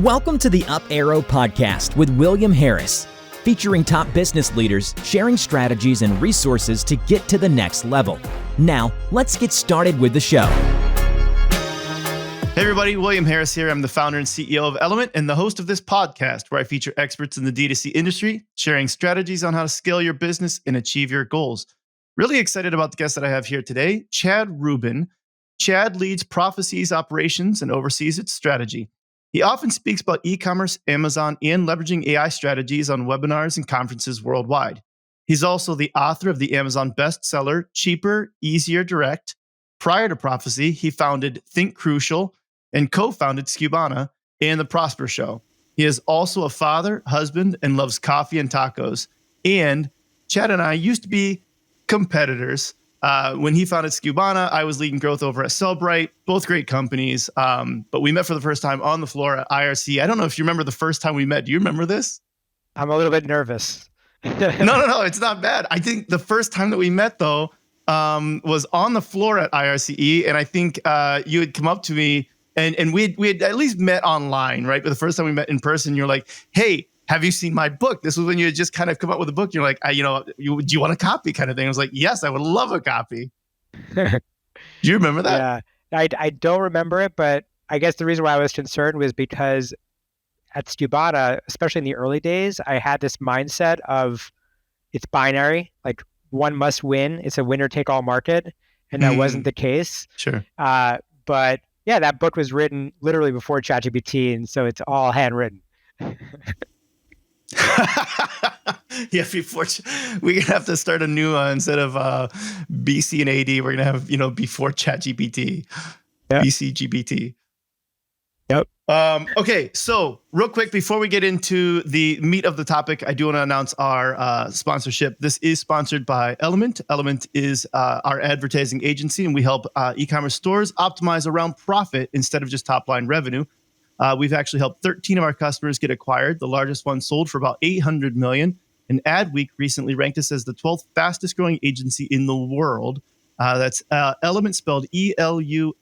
Welcome to the Up Arrow podcast with William Harris, featuring top business leaders sharing strategies and resources to get to the next level. Now, let's get started with the show. Hey everybody, William Harris here. I'm the founder and CEO of Element and the host of this podcast where I feature experts in the D2C industry, sharing strategies on how to scale your business and achieve your goals. Really excited about the guest that I have here today, Chad Rubin. Chad leads Profasee's operations and oversees its strategy. He often speaks about e-commerce, Amazon, and leveraging AI strategies on webinars and conferences worldwide. He's also the author of the Amazon bestseller, Cheaper, Easier, Direct. Prior to Profasee, he founded Think Crucial and co-founded Skubana and The Prosper Show. He is also a father, husband, and loves coffee and tacos. And Chad and I used to be competitors. When he founded Skubana, I was leading growth over at Sellbrite, both great companies. But we met for the first time on the floor at IRC. I don't know if you remember the first time we met. Do you remember this? I'm a little bit nervous. No, it's not bad. I think the first time that we met, though, was on the floor at IRCE. And I think you had come up to me and we had at least met online, right? But the first time we met in person, you're like, hey, have you seen my book? This was when you had just kind of come up with a book. You're like, do you want a copy kind of thing? I was like, yes, I would love a copy. Do you remember that? Yeah, I don't remember it, but I guess the reason why I was concerned was because at Skubana, especially in the early days, I had this mindset of it's binary, like one must win. It's a winner take all market. And that wasn't the case. Sure. But yeah, that book was written literally before ChatGPT. And so it's all handwritten. Yeah, before we're gonna have to start a new instead of BC and AD, we're gonna have before ChatGPT, yep. BCGPT. Yep. Okay, so real quick before we get into the meat of the topic, I do want to announce our sponsorship. This is sponsored by Element. Element is our advertising agency, and we help e-commerce stores optimize around profit instead of just top line revenue. We've actually helped 13 of our customers get acquired. The largest one sold for about $800 million. And Adweek recently ranked us as the 12th fastest growing agency in the world. That's Element, spelled ELUMYNT.com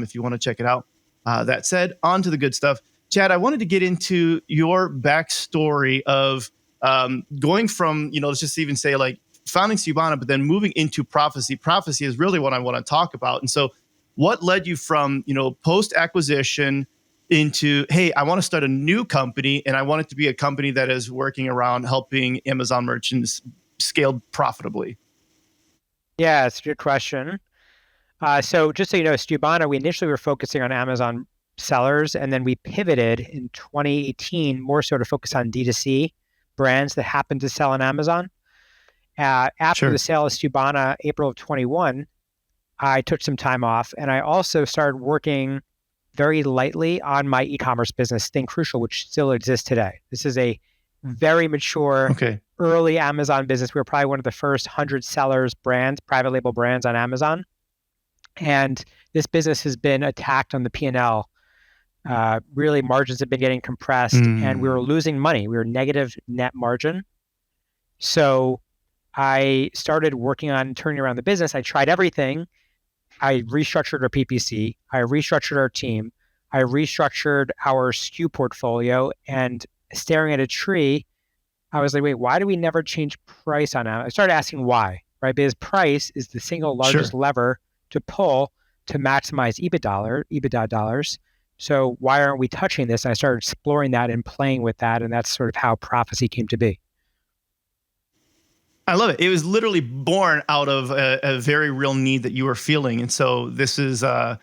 if you want to check it out. That said, on to the good stuff. Chad, I wanted to get into your backstory of going from, let's just even say like founding Skubana, but then moving into Profasee. Profasee is really what I want to talk about. And so what led you from, post-acquisition into, hey, I want to start a new company and I want it to be a company that is working around helping Amazon merchants scale profitably? Yeah, it's a good question. So just so you know, Skubana, we initially were focusing on Amazon sellers, and then we pivoted in 2018 more so to focus on D2C brands that happen to sell on Amazon. After the sale of Skubana, April of 21, I took some time off, and I also started working very lightly on my e-commerce business, Think Crucial, which still exists today. This is a very mature, early Amazon business. We were probably one of the first 100 sellers brands, private label brands on Amazon. And this business has been attacked on the P&L. Really, margins have been getting compressed, and we were losing money. We were negative net margin. So I started working on turning around the business. I tried everything. I restructured our PPC. I restructured our team. I restructured our SKU portfolio. And staring at a tree, I was like, wait, why do we never change price on Amazon? I started asking why, right? Because price is the single largest lever to pull to maximize EBITDA dollars. So why aren't we touching this? And I started exploring that and playing with that. And that's sort of how Profasee came to be. I love it. It was literally born out of a very real need that you were feeling. And so this is, I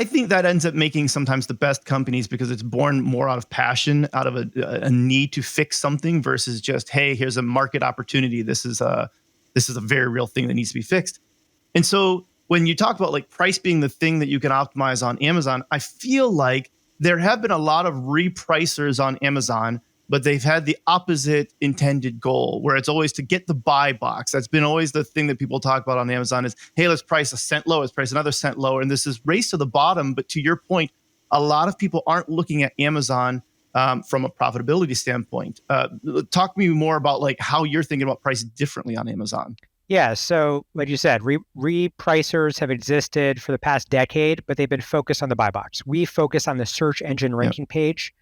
think that ends up making sometimes the best companies because it's born more out of passion, out of a need to fix something versus just, hey, here's a market opportunity. This is a very real thing that needs to be fixed. And so when you talk about like price being the thing that you can optimize on Amazon, I feel like there have been a lot of repricers on Amazon, but they've had the opposite intended goal where it's always to get the buy box. That's been always the thing that people talk about on Amazon is, hey, let's price a cent low, let's price another cent lower. And this is race to the bottom. But to your point, a lot of people aren't looking at Amazon from a profitability standpoint. Talk to me more about like how you're thinking about price differently on Amazon. Yeah, so like you said, repricers have existed for the past decade, but they've been focused on the buy box. We focus on the search engine Yep. ranking page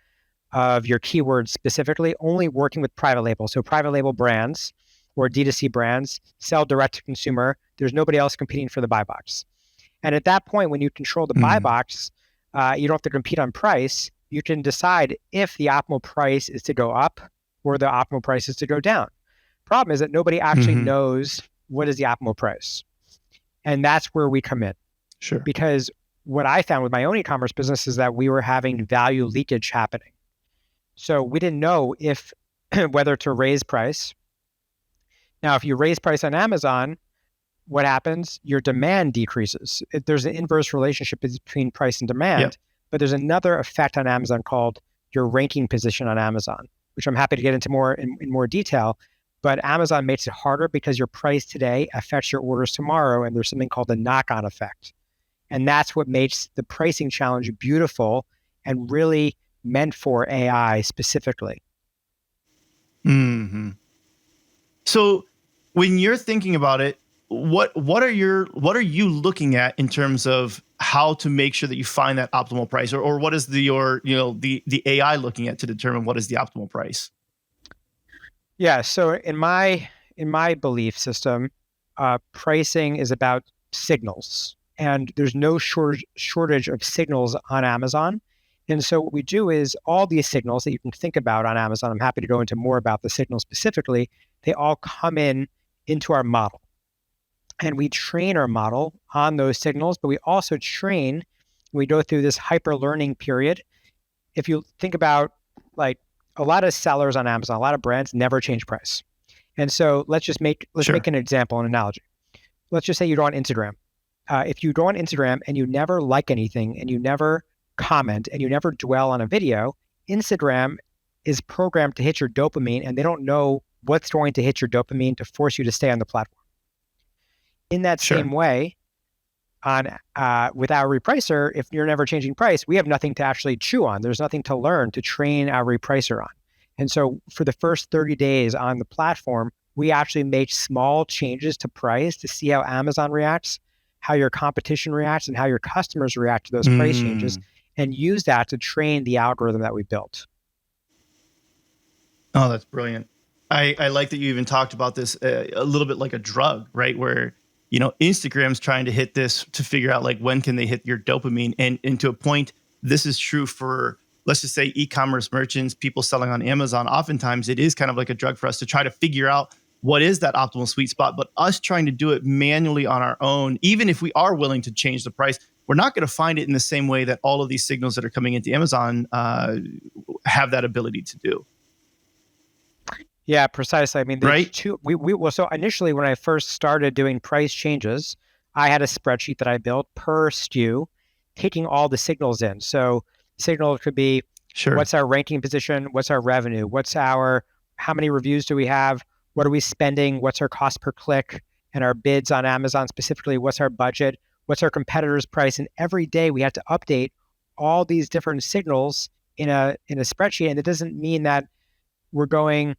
of your keywords specifically, only working with private label. So private label brands or D2C brands sell direct to consumer. There's nobody else competing for the buy box. And at that point, when you control the buy Mm. box, you don't have to compete on price. You can decide if the optimal price is to go up or the optimal price is to go down. Problem is that nobody actually Hmm. knows what is the optimal price. And that's where we come in. Sure. Because what I found with my own e-commerce business is that we were having value leakage happening. So we didn't know if whether to raise price. Now, if you raise price on Amazon, what happens? Your demand decreases. There's an inverse relationship between price and Yep. demand, but there's another effect on Amazon called your ranking position on Amazon, which I'm happy to get into more in more detail. But Amazon makes it harder because your price today affects your orders tomorrow, and there's something called the knock-on effect. And that's what makes the pricing challenge beautiful and really meant for AI specifically. Hmm. So when you're thinking about it, what are you looking at in terms of how to make sure that you find that optimal price, or what is the AI looking at to determine what is the optimal price? Yeah. So in my belief system, pricing is about signals, and there's no shortage of signals on Amazon. And so what we do is all these signals that you can think about on Amazon. I'm happy to go into more about the signals specifically. They all come into our model, and we train our model on those signals. But we also train. We go through this hyper learning period. If you think about like a lot of sellers on Amazon, a lot of brands never change price. And so let's make Sure. an example, an analogy. Let's just say you go on Instagram. If you go on Instagram and you never like anything and you never comment and you never dwell on a video, Instagram is programmed to hit your dopamine, and they don't know what's going to hit your dopamine to force you to stay on the platform. In that same Sure. way, on with our repricer, if you're never changing price, we have nothing to actually chew on. There's nothing to learn to train our repricer on. And so for the first 30 days on the platform, we actually make small changes to price to see how Amazon reacts, how your competition reacts, and how your customers react to those price changes, Mm. and use that to train the algorithm that we built. Oh, that's brilliant. I like that you even talked about this a little bit like a drug, right? Where Instagram's trying to hit this to figure out like when can they hit your dopamine, and to a point, this is true for, let's just say, e-commerce merchants, people selling on Amazon. Oftentimes, it is kind of like a drug for us to try to figure out what is that optimal sweet spot. But us trying to do it manually on our own, even if we are willing to change the price, we're not going to find it in the same way that all of these signals that are coming into Amazon have that ability to do. Yeah, precisely. I mean, the Right? two we well, so initially when I first started doing price changes, I had a spreadsheet that I built per SKU, taking all the signals in. So signal could be Sure. what's our ranking position, what's our revenue, how many reviews do we have, what are we spending, what's our cost per click, and our bids on Amazon specifically, what's our budget, what's our competitor's price, and every day we had to update all these different signals in a spreadsheet. And it doesn't mean that we're going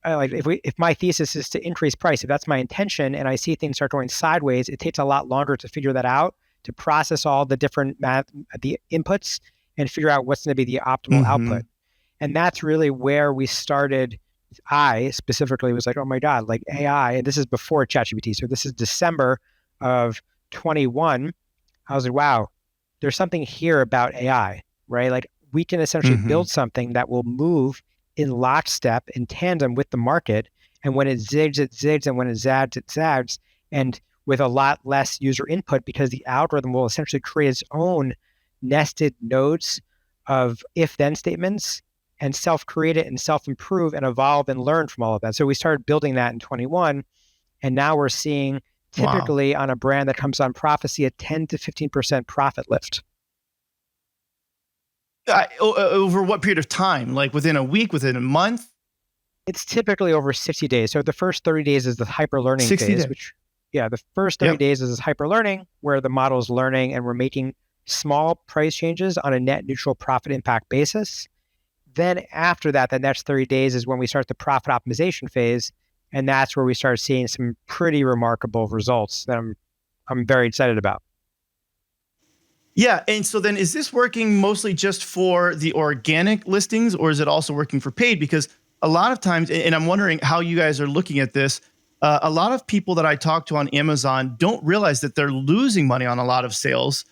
like if my thesis is to increase price, if that's my intention, and I see things start going sideways, it takes a lot longer to figure that out, to process all the different the inputs, and figure out what's going to be the optimal output. Hmm. And that's really where we started. I specifically was like, oh my God, like AI, and this is before ChatGPT. So this is December of 21. I was like, wow, there's something here about AI, right? Like we can essentially Hmm. build something that will move in lockstep, in tandem with the market. And when it zigs, it zigs. And when it zags, it zags. And with a lot less user input, because the algorithm will essentially create its own nested nodes of if then statements and self create it and self improve and evolve and learn from all of that. So we started building that in 21. And now we're seeing Wow. typically on a brand that comes on Profasee a 10 to 15% profit lift. Over what period of time? Like within a week, within a month? It's typically over 60 days. So the first 30 days is the hyper learning 60 phase, days. which, yeah, the first 30 Yep. days is this hyper learning where the model is learning and we're making small price changes on a net neutral profit impact basis. Then after that, the next 30 days is when we start the profit optimization phase. And that's where we started seeing some pretty remarkable results that I'm very excited about. Yeah. And so then is this working mostly just for the organic listings, or is it also working for paid? Because a lot of times, and I'm wondering how you guys are looking at this, a lot of people that I talk to on Amazon don't realize that they're losing money on a lot of sales,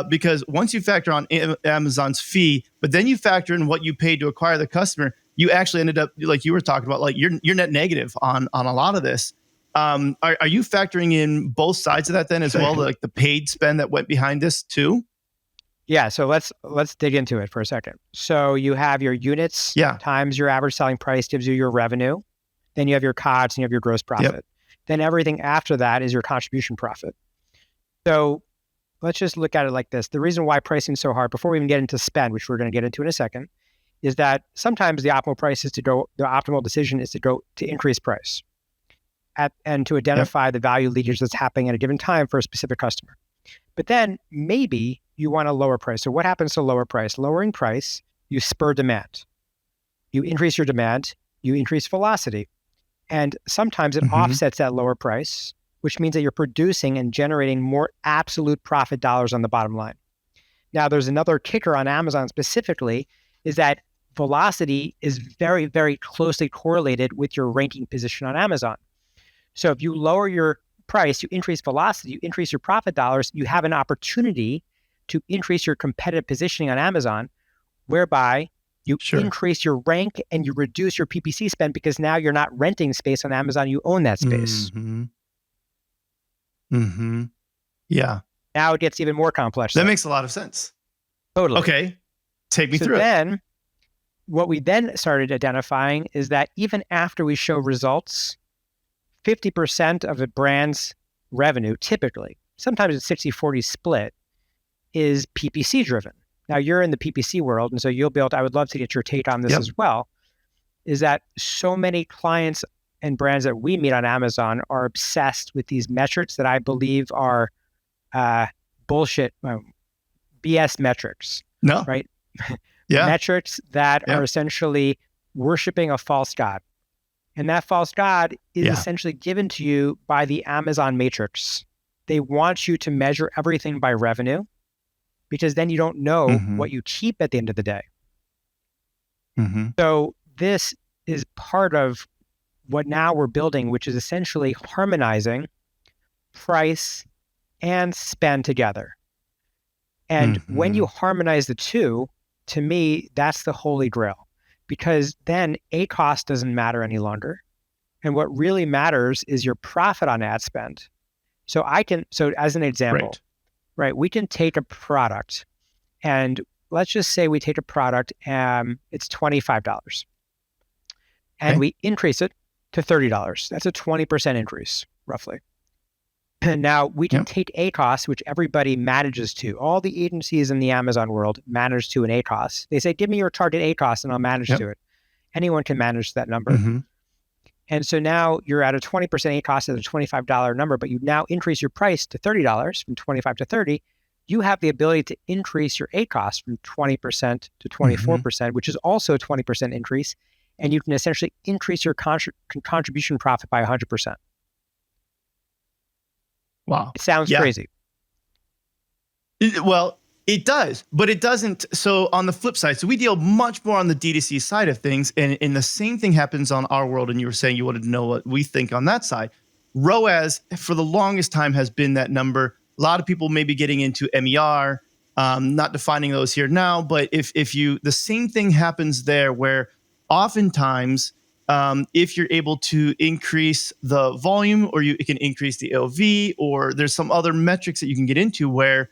because once you factor on Amazon's fee, but then you factor in what you paid to acquire the customer, you actually ended up, like you were talking about, like you're net negative on a lot of this. Are you factoring in both sides of that then as well, like the paid spend that went behind this too? Yeah, so let's dig into it for a second. So you have your units times your average selling price gives you your revenue. Then you have your COGS and you have your gross profit. Yep. Then everything after that is your contribution profit. So let's just look at it like this. The reason why pricing is so hard, before we even get into spend, which we're going to get into in a second, is that sometimes the optimal decision is to increase price and to identify the value leakage that's happening at a given time for a specific customer. But then maybe you want to lower price. So what happens to lower price? Lowering price, you spur demand. You increase your demand, you increase velocity. And sometimes it offsets that lower price, which means that you're producing and generating more absolute profit dollars on the bottom line. Now, there's another kicker on Amazon specifically, is that velocity is very, very closely correlated with your ranking position on Amazon. So if you lower your price, you increase velocity, you increase your profit dollars, you have an opportunity to increase your competitive positioning on Amazon, whereby you increase your rank and you reduce your PPC spend because now you're not renting space on Amazon, you own that space. Yeah. Now it gets even more complex. That makes a lot of sense. Totally. Okay. Take me through it. What we then started identifying is that even after we show results, 50% of a brand's revenue, typically, sometimes it's 60-40 split, is PPC driven. Now you're in the PPC world, and so I would love to get your take on this as well, is that so many clients and brands that we meet on Amazon are obsessed with these metrics that I believe are bullshit, BS metrics. No. Right? Metrics that are essentially worshiping a false god. And that false god is essentially given to you by the Amazon matrix. They want you to measure everything by revenue, because then you don't know what you keep at the end of the day. So this is part of what now we're building, which is essentially harmonizing price and spend together. And when you harmonize the two, to me, that's the holy grail, because then ACOS doesn't matter any longer. And what really matters is your profit on ad spend. So as an example, right, we can take a product, and let's just say we take a product, it's $25, and we increase it to $30. That's a 20% increase, roughly. And now we can take ACOS, which everybody manages to. All the agencies in the Amazon world manage to an ACOS. They say, give me your target ACOS and I'll manage to it. Anyone can manage that number. And so now you're at a 20% ACOS at a $25 number, but you now increase your price to $30 from 25 to 30. You have the ability to increase your ACOS from 20% to 24%, which is also a 20% increase. And you can essentially increase your contribution profit by 100%. Wow. It sounds crazy. Well, it does, but it doesn't. So on the flip side, so we deal much more on the D2C side of things, and the same thing happens on our world. And you were saying you wanted to know what we think on that side. ROAS, for the longest time, has been that number. A lot of people may be getting into MER, not defining those here now, but the same thing happens there, where oftentimes, if you're able to increase the volume, or it can increase the AOV, or there's some other metrics that you can get into where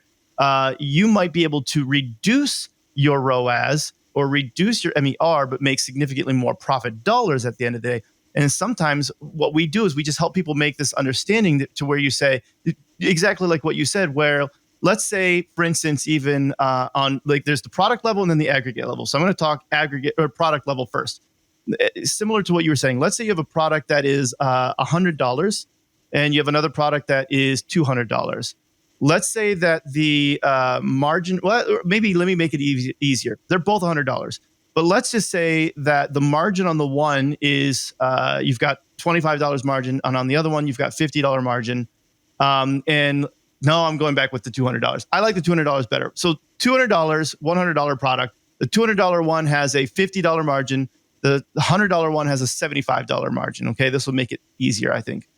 you might be able to reduce your ROAS or reduce your MER, but make significantly more profit dollars at the end of the day. And sometimes what we do is we just help people make this understanding to where you say, exactly like what you said, where let's say, for instance, even on like there's the product level and then the aggregate level. So I'm going to talk aggregate or product level first. Similar to what you were saying, let's say you have a product that is $100 and you have another product that is $200. Let's say that the margin, well, maybe let me make it easier. They're both $100, But let's just say that the margin on the one is you've got $25 margin, and on the other one you've got $50 margin. And no, I'm going back with the $200. I like the $200 better. So $200, $100 product. The $200 one has a $50 margin. The $100 one has a $75 margin. Okay, this will make it easier, I think.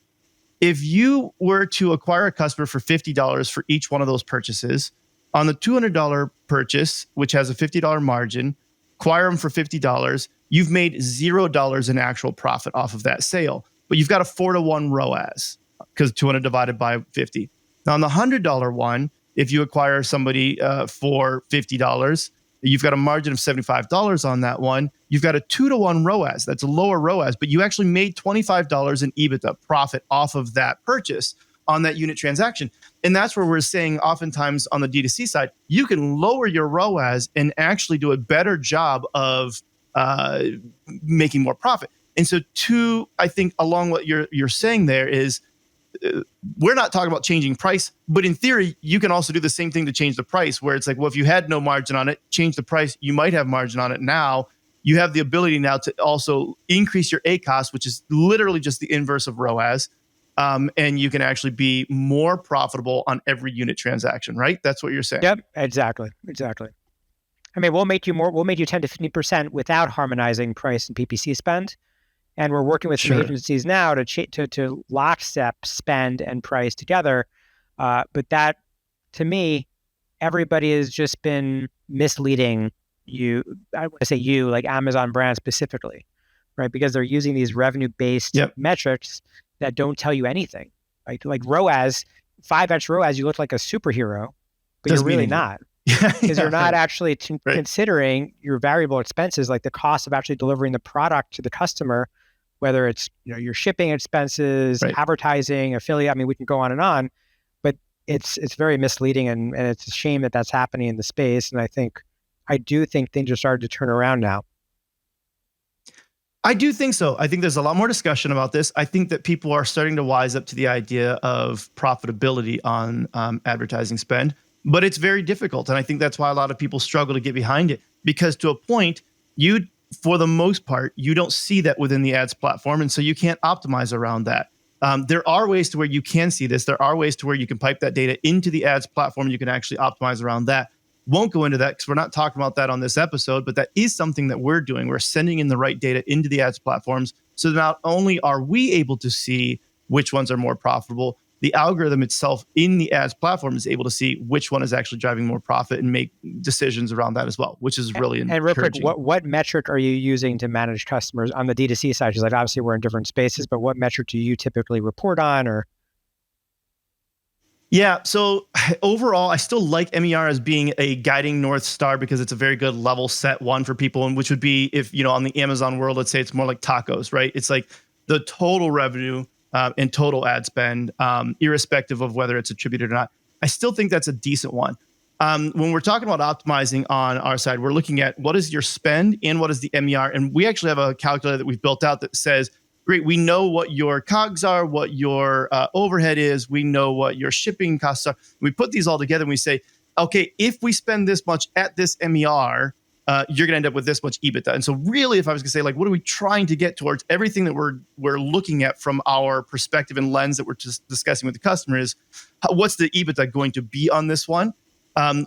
If you were to acquire a customer for $50 for each one of those purchases, on the $200 purchase, which has a $50 margin, acquire them for $50, you've made $0 in actual profit off of that sale. But you've got a 4-to-1 ROAS because 200 divided by 50. Now, on the $100 one, if you acquire somebody for $50, you've got a margin of $75 on that one. You've got a 2-to-1 ROAS. That's a lower ROAS, but you actually made $25 in EBITA profit off of that purchase on that unit transaction. And that's where we're saying oftentimes on the D2C side, you can lower your ROAS and actually do a better job of making more profit. And so I think along what you're saying there is, we're not talking about changing price, but in theory, you can also do the same thing to change the price, where it's like, well, if you had no margin on it, change the price, you might have margin on it now. You have the ability now to also increase your ACOS, which is literally just the inverse of ROAS. And you can actually be more profitable on every unit transaction, right? That's what you're saying. Yep, exactly. I mean, we'll make you 10 to 15% without harmonizing price and PPC spend. And we're working with some agencies now to lockstep spend and price together. But that, to me, everybody has just been misleading you. I want to say you, like Amazon brand specifically, right? Because they're using these revenue-based metrics that don't tell you anything. Like ROAS, 5x ROAS, you look like a superhero, but you're really not. Because you're not actually considering your variable expenses, like the cost of actually delivering the product to the customer, whether it's your shipping expenses, advertising, affiliate. I mean, we can go on, but it's very misleading, and it's a shame that that's happening in the space. And I do think things are starting to turn around now. I do think so. I think there's a lot more discussion about this. I think that people are starting to wise up to the idea of profitability on advertising spend, but it's very difficult. And I think that's why a lot of people struggle to get behind it, because to a point, for the most part, you don't see that within the ads platform. And so you can't optimize around that. There are ways to where you can see this. There are ways to where you can pipe that data into the ads platform. You can actually optimize around that. Won't go into that because we're not talking about that on this episode, but that is something that we're doing. We're sending in the right data into the ads platforms. So not only are we able to see which ones are more profitable, the algorithm itself in the ads platform is able to see which one is actually driving more profit and make decisions around that as well, which is really encouraging. And real quick, what metric are you using to manage customers on the D2C side? Because obviously we're in different spaces, but what metric do you typically report on? Or Yeah, so overall, I still like MER as being a guiding North Star because it's a very good level set one for people, and which would be if, on the Amazon world, let's say it's more like tacos, right? It's like the total revenue and total ad spend, irrespective of whether it's attributed or not. I still think that's a decent one. When we're talking about optimizing on our side, we're looking at what is your spend and what is the MER. And we actually have a calculator that we've built out that says, great, we know what your COGS are, what your overhead is, we know what your shipping costs are. We put these all together and we say, okay, if we spend this much at this MER, you're going to end up with this much EBITDA. And so really, if I was going to say, like, what are we trying to get towards? Everything that we're looking at from our perspective and lens that we're just discussing with the customer is, what's the EBITDA going to be on this one?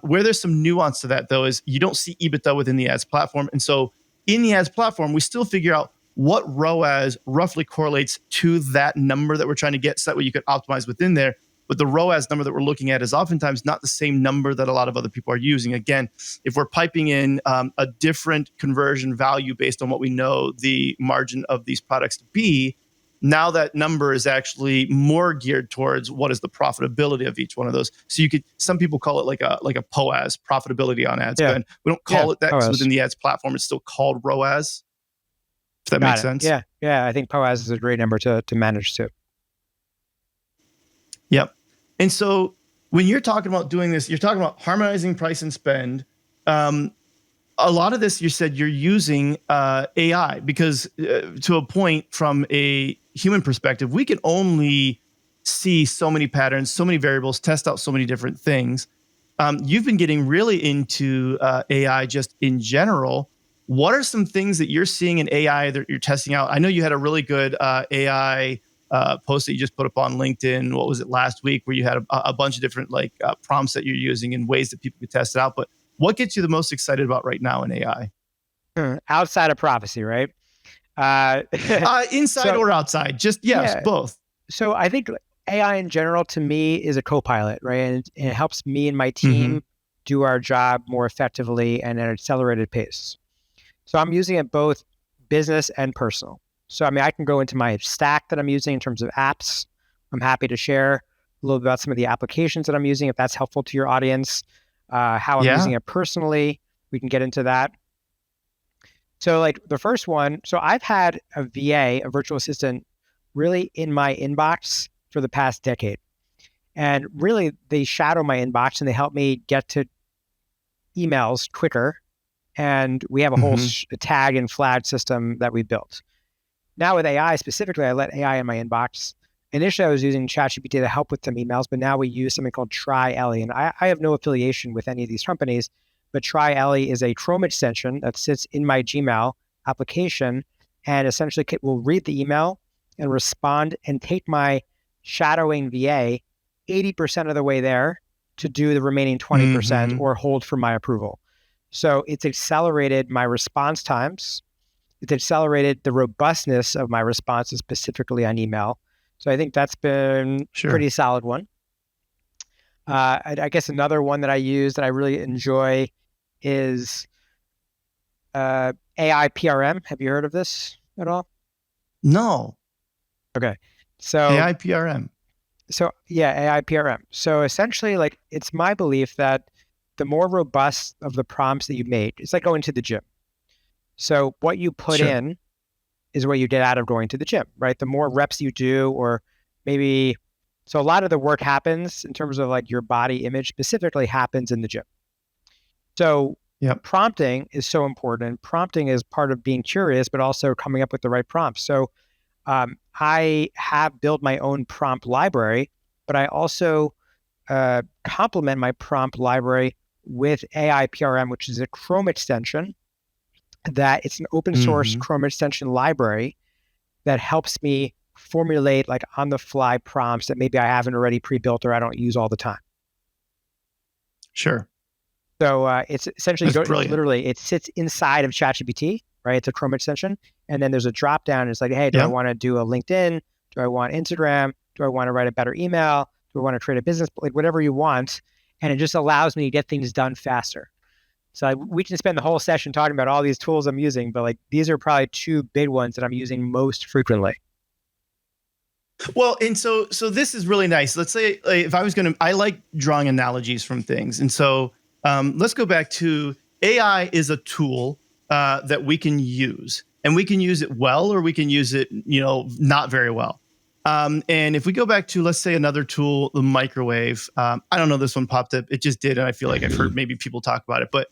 Where there's some nuance to that, though, is you don't see EBITDA within the ads platform. And so in the ads platform, we still figure out what ROAS roughly correlates to that number that we're trying to get, so that way you could optimize within there. But the ROAS number that we're looking at is oftentimes not the same number that a lot of other people are using. Again, if we're piping in a different conversion value based on what we know the margin of these products to be, now that number is actually more geared towards what is the profitability of each one of those. So some people call it like a POAS, profitability on ad spend. We don't call it that because within the ads platform, it's still called ROAS. If that makes sense. Yeah. I think POAS is a great number to manage too. Yep. And so when you're talking about doing this, you're talking about harmonizing price and spend. A lot of this, you said you're using AI because to a point from a human perspective, we can only see so many patterns, so many variables, test out so many different things. You've been getting really into AI just in general. What are some things that you're seeing in AI that you're testing out? I know you had a really good AI post that you just put up on LinkedIn. What was it, last week, where you had a bunch of different prompts that you're using and ways that people could test it out. But what gets you the most excited about right now in AI? Outside of Profasee, right? Uh, Inside so or outside? Just yes, yeah, both. so I think AI in general to me is a co-pilot, right? And it helps me and my Mm-hmm. team do our job more effectively and at an accelerated pace. So I'm using it both business and personal. So I mean, I can go into my stack that I'm using in terms of apps. I'm happy to share a little bit about some of the applications that I'm using if that's helpful to your audience. How I'm using Yeah. it personally, we can get into that. So like the first one, so I've had a VA, a virtual assistant, really in my inbox for the past decade. And really they shadow my inbox and they help me get to emails quicker. And we have a whole Mm-hmm. tag and flag system that we built. Now with AI specifically, I let AI in my inbox. Initially, I was using ChatGPT to help with some emails, but now we use something called Try-Ellie. And I have no affiliation with any of these companies, but Try-Ellie is a Chrome extension that sits in my Gmail application and essentially will read the email and respond and take my shadowing VA 80% of the way there to do the remaining 20% Mm-hmm. or hold for my approval. So it's accelerated my response times. It's accelerated the robustness of my responses, specifically on email. So I think that's been a Sure. pretty solid one. I guess another one that I use that I really enjoy is AI PRM. Have you heard of this at all? No. Okay. So, AI PRM. so yeah, AI PRM. So essentially, like it's my belief that the more robust of the prompts that you made, it's like going to the gym. So what you put Sure. in is what you get out of going to the gym, right? The more reps you do, or maybe, so a lot of the work happens in terms of like your body image specifically happens in the gym. So Yep. prompting is so important. Prompting is part of being curious, but also coming up with the right prompts. So I have built my own prompt library, but I also complement my prompt library with AI PRM, which is a Chrome extension that it's an open source Mm-hmm. Chrome extension library that helps me formulate like on the fly prompts that maybe I haven't already pre-built or I don't use all the time. Sure. So it's essentially, That's it's brilliant. literally, it sits inside of ChatGPT, right? It's a Chrome extension. And then there's a drop down. It's like, hey, do I Yeah. want to do a LinkedIn? Do I want Instagram? Do I want to write a better email? Do I want to create a business? Like whatever you want. And it just allows me to get things done faster. So we can spend the whole session talking about all these tools I'm using, but like these are probably two big ones that I'm using most frequently. Well, and so this is really nice. Let's say if I was going to, I like drawing analogies from things, and so let's go back to AI is a tool that we can use, and we can use it well, or we can use it, not very well. And if we go back to, let's say, another tool, the microwave. I don't know, this one popped up. It just did, and I feel like I've heard maybe people talk about it, but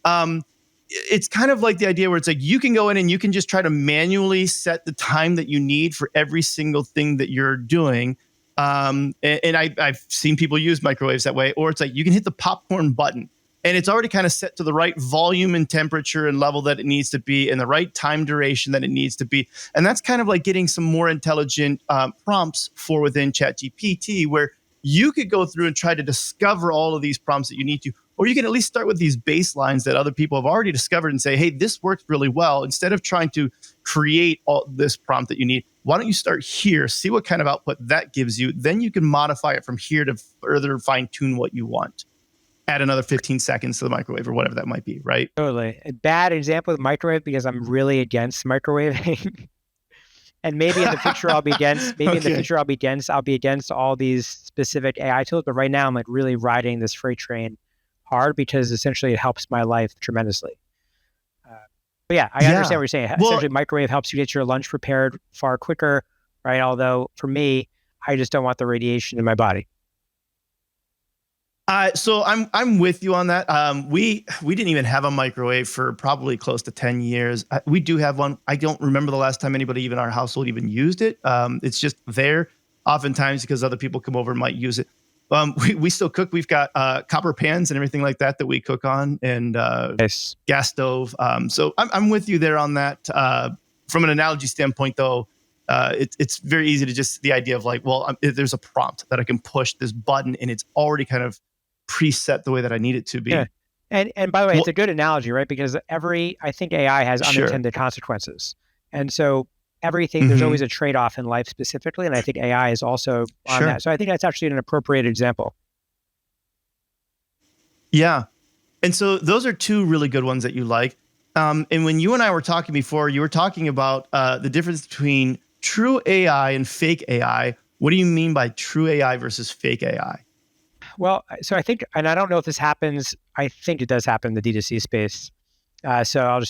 um, it's kind of like the idea where it's like you can go in and you can just try to manually set the time that you need for every single thing that you're doing. And I've seen people use microwaves that way, or it's like you can hit the popcorn button and it's already kind of set to the right volume and temperature and level that it needs to be and the right time duration that it needs to be. And that's kind of like getting some more intelligent prompts for within ChatGPT, where you could go through and try to discover all of these prompts that you need to, or you can at least start with these baselines that other people have already discovered and say, hey, this works really well. Instead of trying to create all this prompt that you need, why don't you start here, see what kind of output that gives you, then you can modify it from here to further fine tune what you want. Add another 15 seconds to the microwave or whatever that might be, right? Totally. A bad example with microwave because I'm really against microwaving. And maybe in the future I'll be against, Okay. I'll be against all these specific AI tools. But right now I'm like really riding this freight train hard because essentially it helps my life tremendously. But yeah, I understand Yeah. what you're saying. Well, Essentially, microwave helps you get your lunch prepared far quicker, right? Although for me, I just don't want the radiation in my body. so I'm with you on that. We didn't even have a microwave for probably close to 10 years. We do have one. I don't remember the last time anybody even in our household even used it. It's just there oftentimes because other people come over and might use it. We still cook. We've got copper pans and everything like that we cook on, and Nice. gas stove. So I'm with you there on that. From an analogy standpoint, though, it's very easy to just the idea of like, well, there's a prompt that I can push this button, and it's already kind of preset the way that I need it to be. Yeah. And by the way, Well- it's a good analogy, right? Because I think AI has Sure. unintended consequences. And so everything, there's always a trade-off in life specifically. And I think AI is also on Sure. that. So I think that's actually an appropriate example. Yeah. And so those are two really good ones that you like. And when you and I were talking before, you were talking about the difference between true AI and fake AI. What do you mean by true AI versus fake AI? Well, so I think, and I don't know if this happens, I think it does happen in the D2C space. So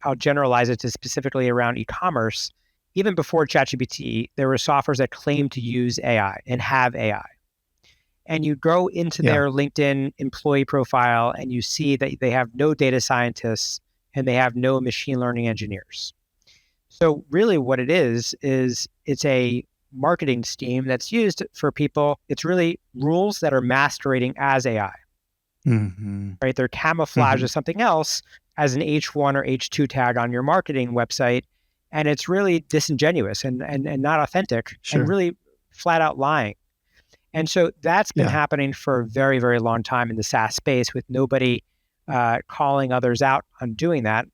I'll generalize it to specifically around e-commerce. Even before ChatGPT, there were softwares that claimed to use AI and have AI. And you go into Yeah. their LinkedIn employee profile and you see that they have no data scientists and they have no machine learning engineers. So really what it is it's a marketing scheme that's used for people. It's really rules that are masquerading as AI, Mm-hmm. right? They're camouflaged as something else as an H1 or H2 tag on your marketing website. And it's really disingenuous and not authentic Sure. and really flat out lying. And so that's been Yeah. happening for a very, very long time in the SaaS space with nobody calling others out on doing that.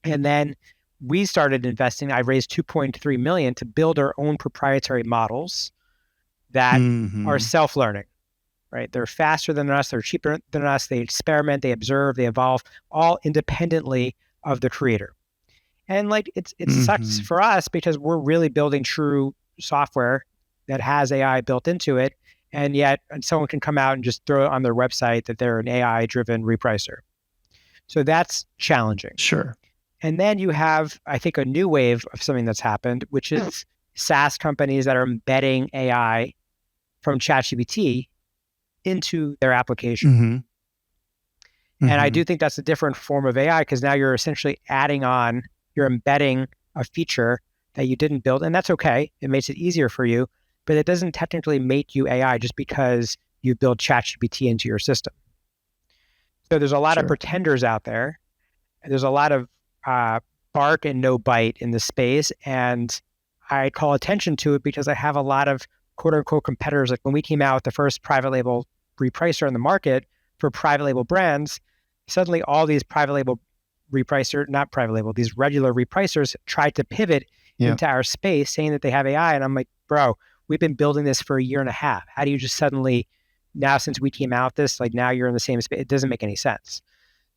And then we started investing. I raised 2.3 million to build our own proprietary models that are self-learning, right? They're faster than us. They're cheaper than us. They experiment, they observe, they evolve, all independently of the creator. And like it sucks for us because we're really building true software that has AI built into it. And yet someone can come out and just throw it on their website that they're an AI-driven repricer. So that's challenging. Sure. And then you have, I think, a new wave of something that's happened, which is SaaS companies that are embedding AI from ChatGPT into their application. And I do think that's a different form of AI because now you're essentially you're embedding a feature that you didn't build. And that's okay. It makes it easier for you, but it doesn't technically make you AI just because you build ChatGPT into your system. So there's a lot of pretenders out there. There's a lot of bark and no bite in the space. And I call attention to it because I have a lot of quote unquote competitors. Like when we came out with the first private label repricer in the market for private label brands, suddenly all these these regular repricers tried to pivot into our space saying that they have AI. And I'm like, bro, we've been building this for a year and a half. How do you just suddenly, now since we came out this, like now you're in the same space? It doesn't make any sense.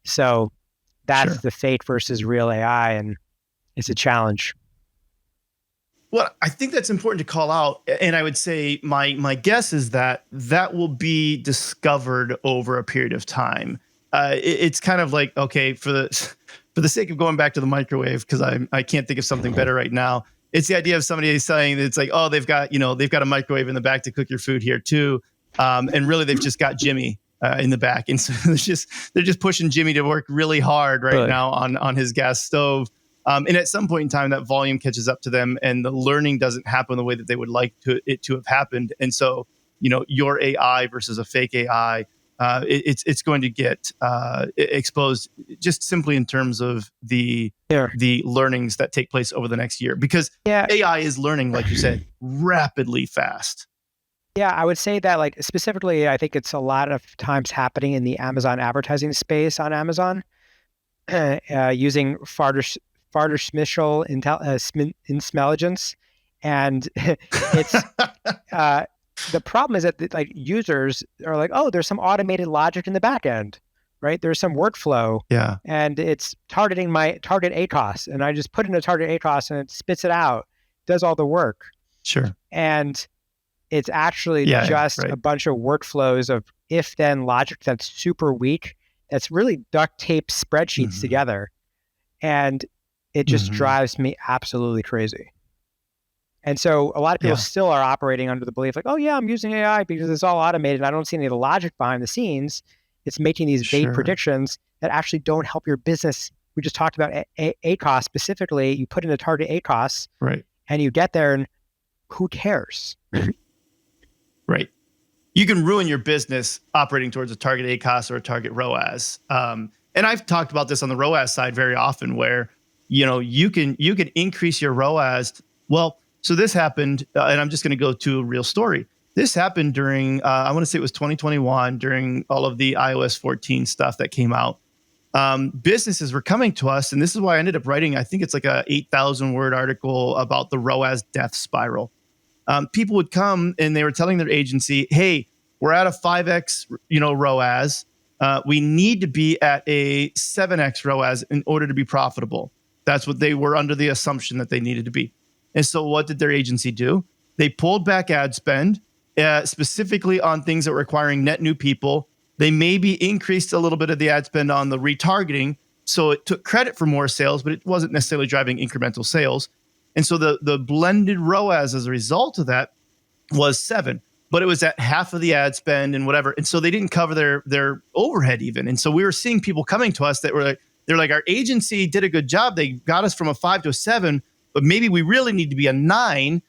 So that's the fake versus real AI, and it's a challenge. Well, I think that's important to call out. And I would say my guess is that will be discovered over a period of time. It's kind of like, okay, for the sake of going back to the microwave, because I can't think of something better right now. It's the idea of somebody saying that it's like, oh, they've got a microwave in the back to cook your food here too. And really they've just got Jimmy in the back. And so they're just pushing Jimmy to work really hard now on his gas stove. And at some point in time, that volume catches up to them and the learning doesn't happen the way that they would like it to have happened. And so, your AI versus a fake AI, it's going to get exposed just simply in terms of the learnings that take place over the next year. Because AI is learning, like you said, rapidly fast. Yeah, I would say that like specifically, I think it's a lot of times happening in the Amazon advertising space on Amazon using artificial intelligence, and it's the problem is that like users are like, oh, there's some automated logic in the back end, right? There's some workflow, and it's targeting my target ACOS, and I just put in a target ACOS and it spits it out, does all the work. Sure. And it's actually a bunch of workflows of if-then logic that's super weak. That's really duct tape spreadsheets together. And it just drives me absolutely crazy. And so a lot of people still are operating under the belief like, oh yeah, I'm using AI because it's all automated. I don't see any of the logic behind the scenes. It's making these vague predictions that actually don't help your business. We just talked about ACOS specifically. You put in a target ACOS and you get there and who cares? Right. you can ruin your business operating towards a target ACOS or a target ROAS. And I've talked about this on the ROAS side very often, where you can increase your ROAS. Well, so this happened, and I'm just going to go to a real story. This happened during I want to say it was 2021, during all of the iOS 14 stuff that came out. Businesses were coming to us, and this is why I ended up writing, I think it's like a 8,000 word article about the ROAS death spiral. People would come and they were telling their agency, "Hey, we're at a 5x, ROAS. We need to be at a 7x ROAS in order to be profitable." That's what they were under the assumption that they needed to be. And so, what did their agency do? They pulled back ad spend, specifically on things that were requiring net new people. They maybe increased a little bit of the ad spend on the retargeting, so it took credit for more sales, but it wasn't necessarily driving incremental sales. And so the blended ROAS as a result of that was 7, but it was at half of the ad spend and whatever. And so they didn't cover their overhead even. And so we were seeing people coming to us that were like, they're like, our agency did a good job. They got us from a 5 to a 7, but maybe we really need to be a 9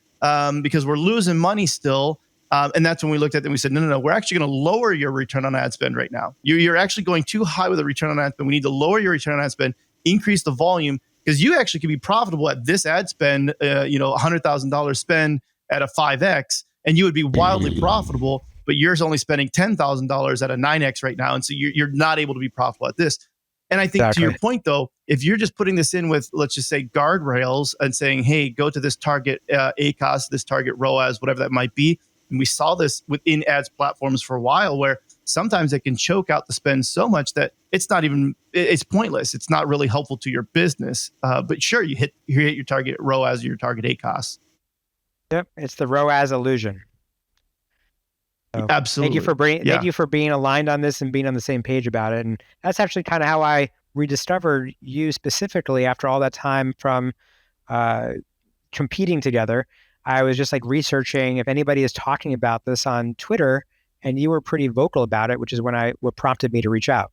because we're losing money still. And that's when we looked at it and we said, no, we're actually going to lower your return on ad spend right now. You're actually going too high with the return on ad spend. We need to lower your return on ad spend, increase the volume, because you actually can be profitable at this ad spend, $100,000 spend at a 5x, and you would be wildly profitable, but you're only spending $10,000 at a 9x right now. And so you're not able to be profitable at this. And I think to your point, though, if you're just putting this in with, let's just say, guardrails and saying, hey, go to this target ACOS, this target ROAS, whatever that might be. And we saw this within ads platforms for a while, where sometimes it can choke out the spend so much that it's pointless. It's not really helpful to your business. But sure, you hit your target ROAS or your target ACOS. Yep, it's the ROAS illusion. So absolutely. Thank you for being aligned on this and being on the same page about it. And that's actually kind of how I rediscovered you specifically after all that time from competing together. I was just like researching if anybody is talking about this on Twitter, and you were pretty vocal about it, which is what prompted me to reach out.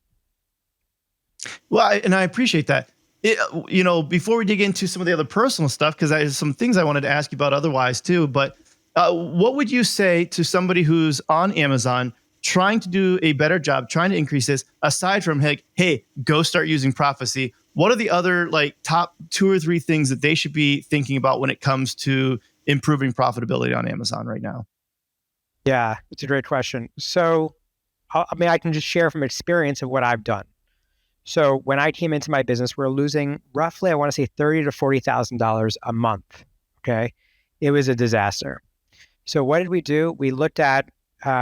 Well, I appreciate that. Before we dig into some of the other personal stuff, because there's some things I wanted to ask you about otherwise too, but what would you say to somebody who's on Amazon trying to do a better job, trying to increase this, aside from hey, go start using Profasee? What are the other top 2 or 3 things that they should be thinking about when it comes to improving profitability on Amazon right now? Yeah, it's a great question. So, I can just share from experience of what I've done. So when I came into my business, we're losing roughly, I want to say $30,000 to $40,000 a month. Okay. It was a disaster. So what did we do? We looked at,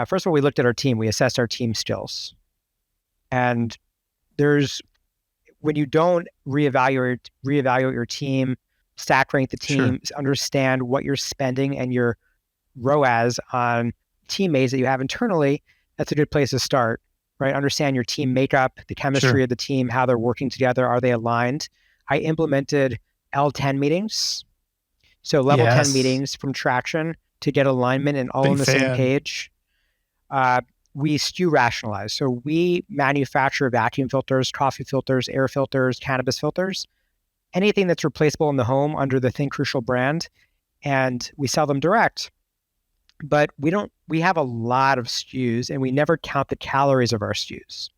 first of all, we looked at our team. We assessed our team skills. And when you don't reevaluate your team, stack rank the team, understand what you're spending and your ROAS on teammates that you have internally, that's a good place to start, right? Understand your team makeup, the chemistry of the team, how they're working together. Are they aligned? I implemented L10 meetings. So level 10 meetings from Traction to get alignment and all on the same page. We SKU rationalize. So we manufacture vacuum filters, coffee filters, air filters, cannabis filters, anything that's replaceable in the home under the Think Crucial brand. And we sell them direct. But we have a lot of SKUs and we never count the calories of our SKUs.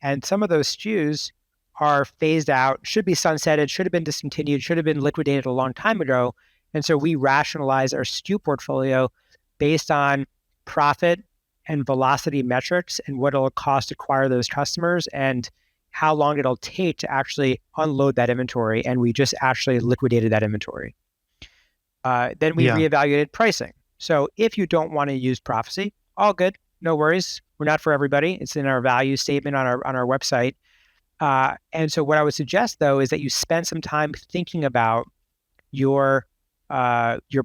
And some of those SKUs are phased out, should be sunsetted, should have been discontinued, should have been liquidated a long time ago. And so we rationalize our SKU portfolio based on profit and velocity metrics and what it'll cost to acquire those customers and how long it'll take to actually unload that inventory. And we just actually liquidated that inventory. Then we reevaluated pricing. So if you don't want to use Profasee, all good, no worries. We're not for everybody. It's in our value statement on our website. And so what I would suggest though is that you spend some time thinking about your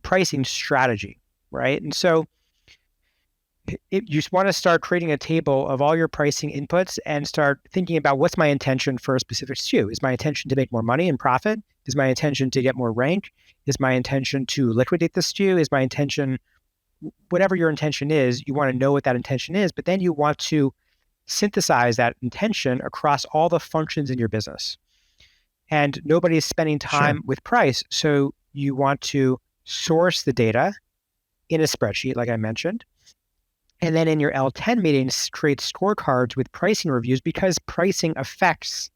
pricing strategy, right? And so you just want to start creating a table of all your pricing inputs and start thinking about what's my intention for a specific SKU. Is my intention to make more money and profit? Is my intention to get more rank? Is my intention to liquidate the SKU? Is my intention, whatever your intention is, you want to know what that intention is, but then you want to synthesize that intention across all the functions in your business. And nobody is spending time with price. So you want to source the data in a spreadsheet, like I mentioned, And then in your L10 meetings, create scorecards with pricing reviews, because pricing affects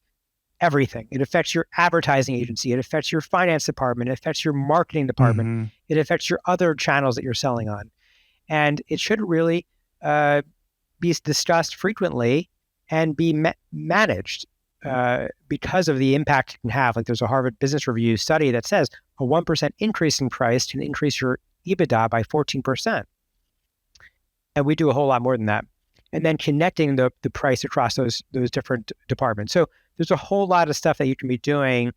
everything. It affects your advertising agency. It affects your finance department. It affects your marketing department. Mm-hmm. It affects your other channels that you're selling on. And it should really be discussed frequently and be managed because of the impact it can have. Like, there's a Harvard Business Review study that says a 1% increase in price can increase your EBITDA by 14%. And we do a whole lot more than that. And then connecting the price across those different departments. So there's a whole lot of stuff that you can be doing,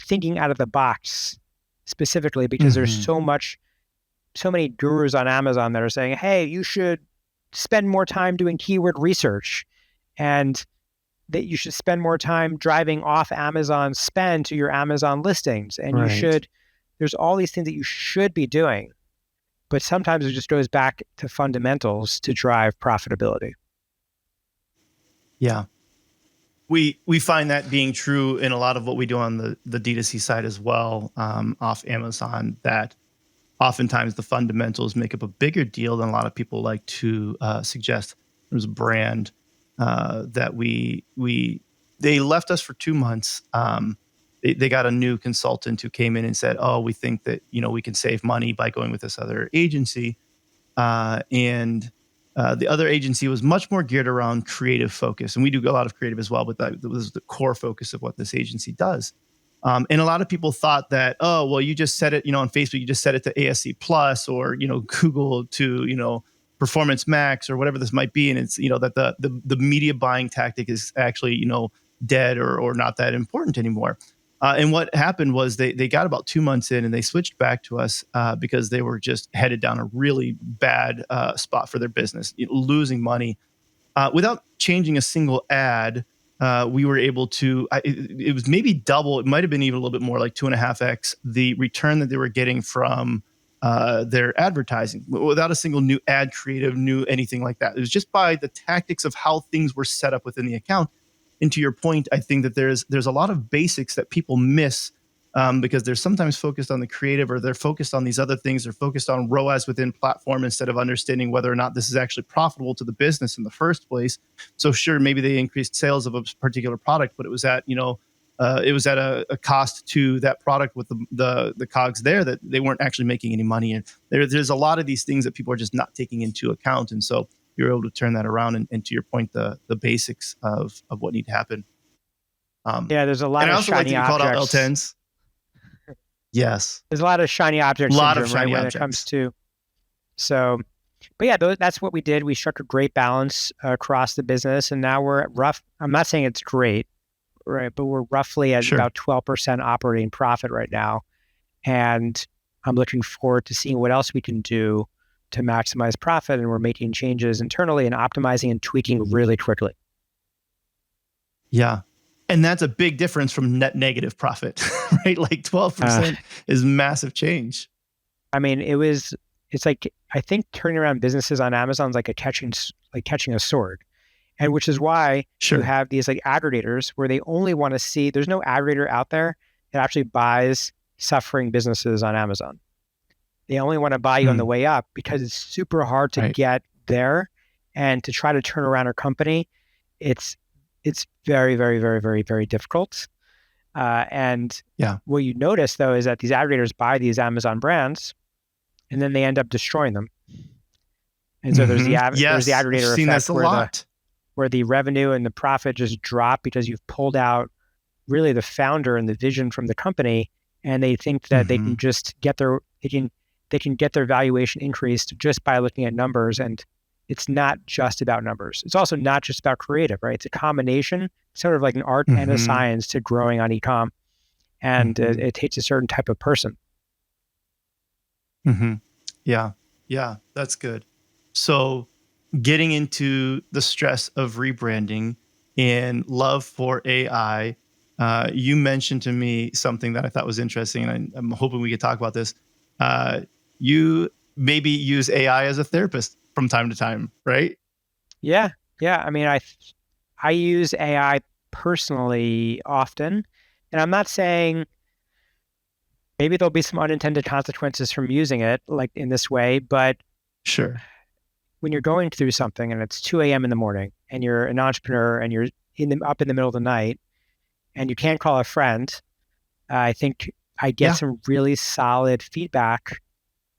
thinking out of the box specifically, because there's so many gurus on Amazon that are saying, hey, you should spend more time doing keyword research, and that you should spend more time driving off Amazon spend to your Amazon listings. And there's all these things that you should be doing. But sometimes it just goes back to fundamentals to drive profitability. Yeah. We find that being true in a lot of what we do on the D2C side as well, off Amazon, that oftentimes the fundamentals make up a bigger deal than a lot of people like to suggest. There's a brand that they left us for 2 months. They got a new consultant who came in and said, oh, we think that, we can save money by going with this other agency. And the other agency was much more geared around creative focus. And we do a lot of creative as well, but that was the core focus of what this agency does. And a lot of people thought that, oh, well, you just set it, on Facebook, you just set it to ASC Plus or, Google to, Performance Max or whatever this might be. And it's, that the media buying tactic is actually, dead or not that important anymore. And what happened was they got about 2 months in and they switched back to us because they were just headed down a really bad spot for their business, losing money. Without changing a single ad, we were able to, it was maybe double, it might have been even a little bit more, like 2.5x the return that they were getting from their advertising without a single new ad creative, new anything like that. It was just by the tactics of how things were set up within the account. And to your point, I think that there's a lot of basics that people miss because they're sometimes focused on the creative or they're focused on these other things. They're focused on ROAS within platform instead of understanding whether or not this is actually profitable to the business in the first place. So sure, maybe they increased sales of a particular product, but it was at a cost to that product with the COGS there that they weren't actually making any money. And there's a lot of these things that people are just not taking into account. And so you're able to turn that around and to your point, the basics of what need to happen. There's a lot of shiny objects. Called out L10s. Yes. There's a lot of shiny object syndrome, right, when it comes to. So, but yeah, that's what we did. We struck a great balance across the business, and now we're at I'm not saying it's great, right, but we're roughly at about 12% operating profit right now. And I'm looking forward to seeing what else we can do to maximize profit. And we're making changes internally and optimizing and tweaking really quickly. Yeah. And that's a big difference from net negative profit, right? Like 12% is massive change. I mean, it's like, I think turning around businesses on Amazon is like catching a sword. And which is why you have these like aggregators where they only want to see, there's no aggregator out there that actually buys suffering businesses on Amazon. They only want to buy you on the way up because it's super hard to get there, and to try to turn around a company, it's very, very, very, very, very difficult. And what you notice though is that these aggregators buy these Amazon brands, and then they end up destroying them. And so there's the aggregator effect where the revenue and the profit just drop because you've pulled out really the founder and the vision from the company, and they think that they can just get their valuation increased just by looking at numbers. And it's not just about numbers. It's also not just about creative, right? It's a combination, sort of like an art and a science to growing on e-com. And it takes a certain type of person. Yeah, that's good. So getting into the stress of rebranding and love for AI, you mentioned to me something that I thought was interesting, and I'm hoping we could talk about this. You maybe use AI as a therapist from time to time, right? Yeah. I mean, I use AI personally often, and I'm not saying maybe there'll be some unintended consequences from using it like in this way, but when you're going through something and it's 2 a.m. in the morning and you're an entrepreneur and you're up in the middle of the night and you can't call a friend, I think I get some really solid feedback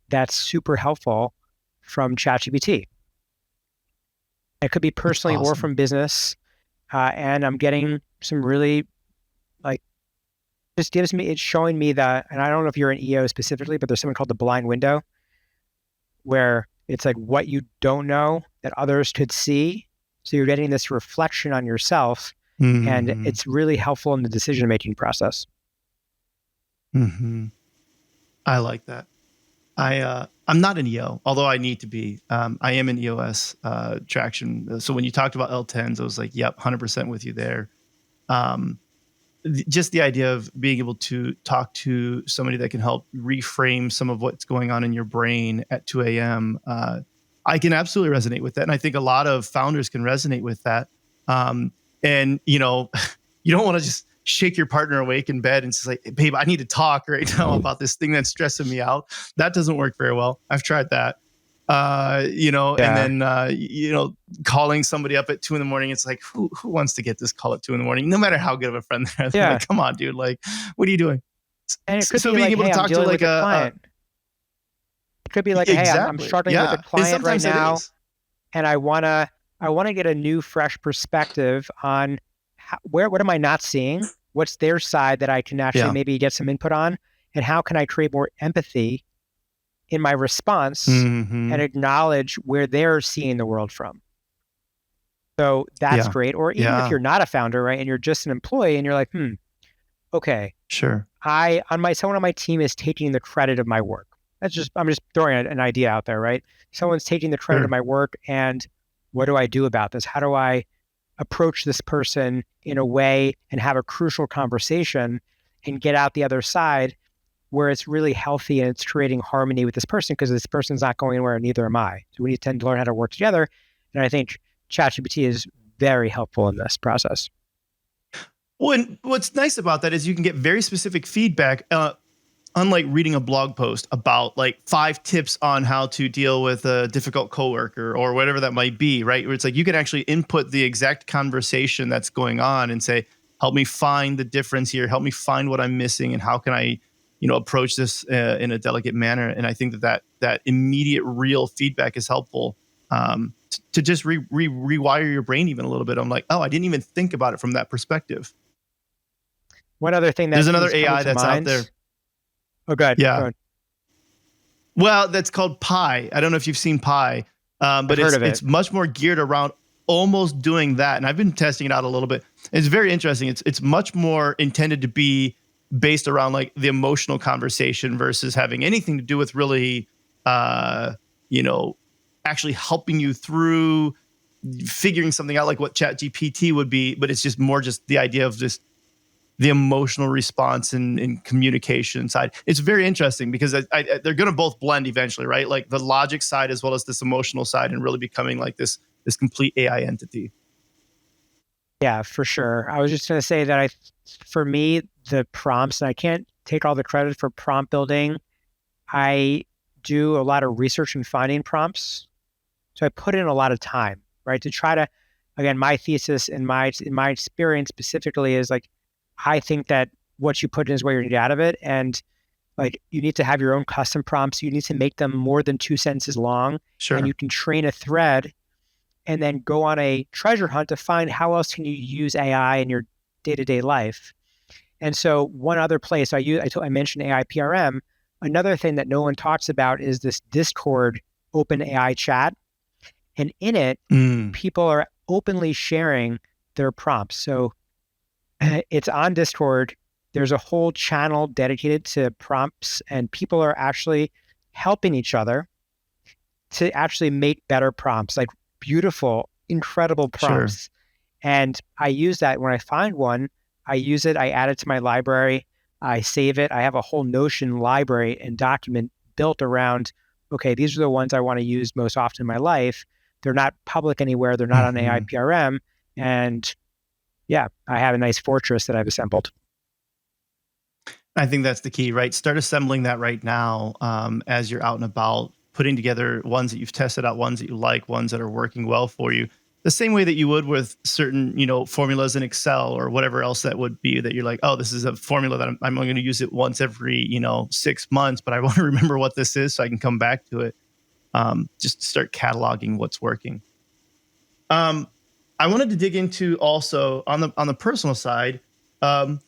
that's super helpful from ChatGPT. It could be personally or from business. And I'm getting some really it's showing me that, and I don't know if you're an EO specifically, but there's something called the blind window where it's like what you don't know that others could see. So you're getting this reflection on yourself, and it's really helpful in the decision-making process. I like that. I'm not an EO, although I need to be. I am an EOS traction. So when you talked about L10s, I was like, yep, 100% with you there. Just the idea of being able to talk to somebody that can help reframe some of what's going on in your brain at 2 a.m. I can absolutely resonate with that. And I think a lot of founders can resonate with that. And, you know, you don't want to just shake your partner awake in bed and say, like, babe, I need to talk right now about this thing that's stressing me out. That doesn't work very well. I've tried that. And then, calling somebody up at 2 a.m, it's like, who wants to get this call at 2 a.m, no matter how good of a friend they are? Yeah. Like, come on, dude. Like, what are you doing? And it could be being able to talk to like a client. It could be like, hey, I'm struggling with a client right now, and I want to get a new, fresh perspective on what am I not seeing? What's their side that I can actually maybe get some input on, and how can I create more empathy in my response and acknowledge where they're seeing the world from. So that's great. Or even if you're not a founder, right, and you're just an employee and you're like, okay, sure. Someone on my team is taking the credit of my work. I'm just throwing an idea out there, right? Someone's taking the credit of my work, and what do I do about this? How do I approach this person in a way and have a crucial conversation and get out the other side where it's really healthy and it's creating harmony with this person, because this person's not going anywhere and neither am I. So we need to learn how to work together. And I think ChatGPT is very helpful in this process. Well, and what's nice about that is you can get very specific feedback, unlike reading a blog post about like 5 tips on how to deal with a difficult coworker or whatever that might be, right? Where it's like you can actually input the exact conversation that's going on and say, help me find the difference here. Help me find what I'm missing, and how can I approach this in a delicate manner. And I think that immediate real feedback is helpful to just rewire your brain even a little bit. I'm like, oh, I didn't even think about it from that perspective. One other thing there's another AI that's out there. Oh, good. Yeah. Go ahead. Well, that's called Pi. I don't know if you've seen Pi, but it's much more geared around almost doing that. And I've been testing it out a little bit. It's very interesting. It's much more intended to be based around like the emotional conversation versus having anything to do with really, actually helping you through figuring something out, like what ChatGPT would be. But it's just more just the idea of just the emotional response and communication side. It's very interesting because they're going to both blend eventually, right? Like the logic side as well as this emotional side, and really becoming like this complete AI entity. Yeah, for sure. I was just going to say that for me, the prompts, and I can't take all the credit for prompt building. I do a lot of research and finding prompts. So I put in a lot of time, right? To try to, again, my thesis and my experience specifically is like, I think that what you put in is what you're going to get out of it. And like, you need to have your own custom prompts. You need to make them more than 2 sentences long. Sure. And you can train a thread and then go on a treasure hunt to find how else can you use AI in your day-to-day life. And so one other place I mentioned AI PRM. Another thing that no one talks about is this Discord open AI chat. And in it, people are openly sharing their prompts. So it's on Discord. There's a whole channel dedicated to prompts, and people are actually helping each other to actually make better prompts, like beautiful, incredible prompts. Sure. And I use that when I find one. I use it, I add it to my library, I save it. I have a whole Notion library and document built around, okay, these are the ones I want to use most often in my life. They're not public anywhere. They're not on AI PRM. And yeah, I have a nice fortress that I've assembled. I think that's the key, right? Start assembling that right now as you're out and about. putting together ones that you've tested out, ones that you like, ones that are working well for you. The same way that you would with certain, formulas in Excel or whatever else that would be, that you're like, oh, this is a formula that I'm only going to use it once every, 6 months, but I want to remember what this is so I can come back to it. Just start cataloging what's working. Um, I wanted to dig into also on the personal side. Um,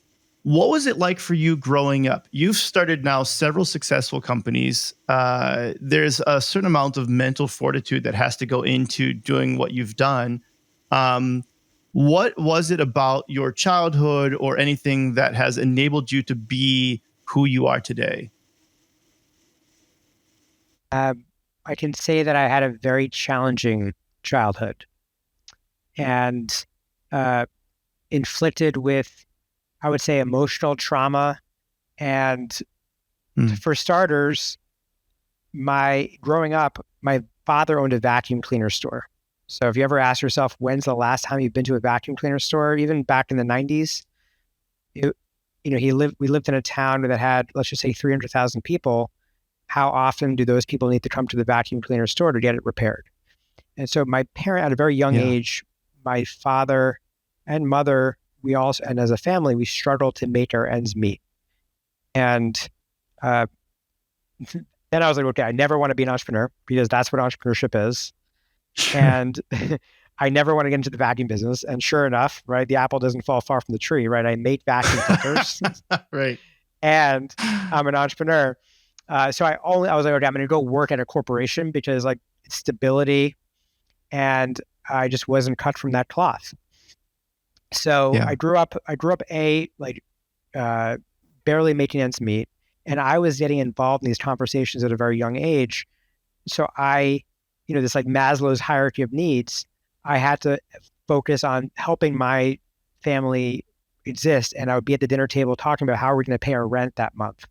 what was it like for you growing up? You've started now several successful companies. There's a certain amount of mental fortitude that has to go into doing what you've done. Um, what was it about your childhood or anything that has enabled you to be who you are today? I can say that I had a very challenging childhood and uh, inflicted with, I would say, emotional trauma. And Mm. for starters, growing up, my father owned a vacuum cleaner store. So if you ever ask yourself, when's the last time you've been to a vacuum cleaner store, even back in the 90s, we lived in a town that had, let's just say 300,000 people. How often do those people need to come to the vacuum cleaner store to get it repaired? And so my parent, at a very young Yeah. age, my father and mother, and as a family, we struggled to make our ends meet. And uh, then I was like, okay, I never want to be an entrepreneur because that's what entrepreneurship is. Sure. And I never want to get into the vacuum business. And sure enough, right, the apple doesn't fall far from the tree, right? I make vacuum filters Right. and I'm an entrepreneur. So I was like, okay, I'm going to go work at a corporation because like it's stability, and I just wasn't cut from that cloth. So Yeah. I grew up barely making ends meet, and I was getting involved in these conversations at a very young age. So this like Maslow's hierarchy of needs, I had to focus on helping my family exist, and I would be at the dinner table talking about how we're going to pay our rent that month.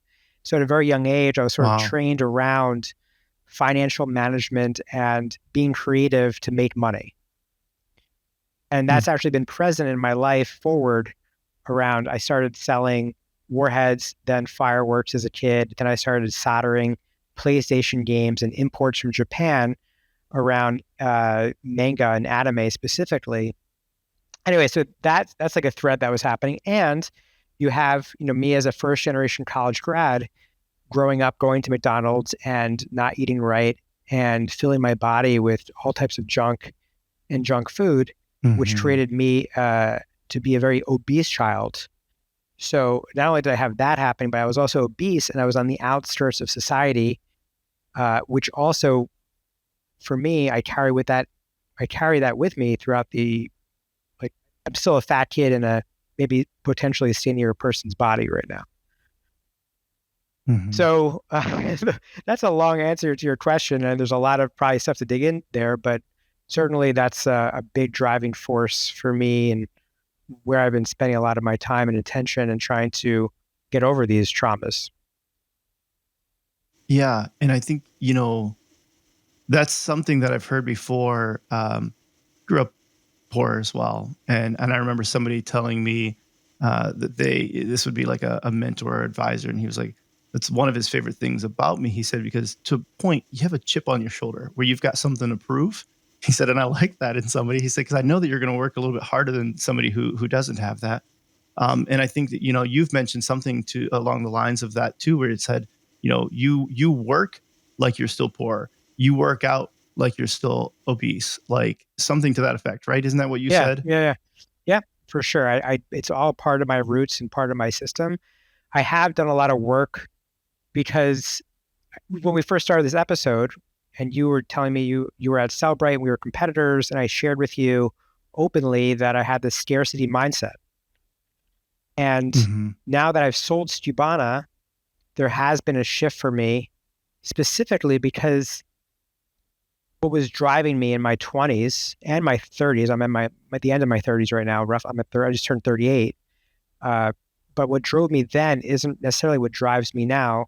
So at a very young age, I was sort of Wow. trained around financial management and being creative to make money. And that's actually been present in my life forward around. I started selling warheads, then fireworks as a kid. Then I started soldering PlayStation games and imports from Japan around manga and anime specifically. Anyway, so that's like a thread that was happening. And you have, me as a first generation college grad growing up, going to McDonald's and not eating right and filling my body with all types of junk and junk food, which created me to be a very obese child. So not only did I have that happening, but I was also obese and I was on the outskirts of society, which also, for me, I carry that with me throughout I'm still a fat kid in a maybe potentially a skinnier person's body right now. So that's a long answer to your question, and there's a lot of probably stuff to dig in there, but certainly that's a big driving force for me and where I've been spending a lot of my time and attention and trying to get over these traumas. Yeah. And I think, that's something that I've heard before. Grew up poor as well. And I remember somebody telling me that this would be like a mentor or advisor. And he was like, that's one of his favorite things about me. He said, because to a point, you have a chip on your shoulder where you've got something to prove. He said, and I like that in somebody. He said, because I know that you're going to work a little bit harder than somebody who doesn't have that. And I think that, you've mentioned something along the lines of that too, where it said, you work like you're still poor. You work out like you're still obese, like something to that effect, right? Isn't that what you said? Yeah, for sure. It's all part of my roots and part of my system. I have done a lot of work because when we first started this episode and you were telling me you were at Cellbrite and we were competitors, and I shared with you openly that I had this scarcity mindset. And now that I've sold Stubana, there has been a shift for me, specifically because what was driving me in my 20s and my 30s, I'm at the end of my 30s right now, I just turned 38. But what drove me then isn't necessarily what drives me now.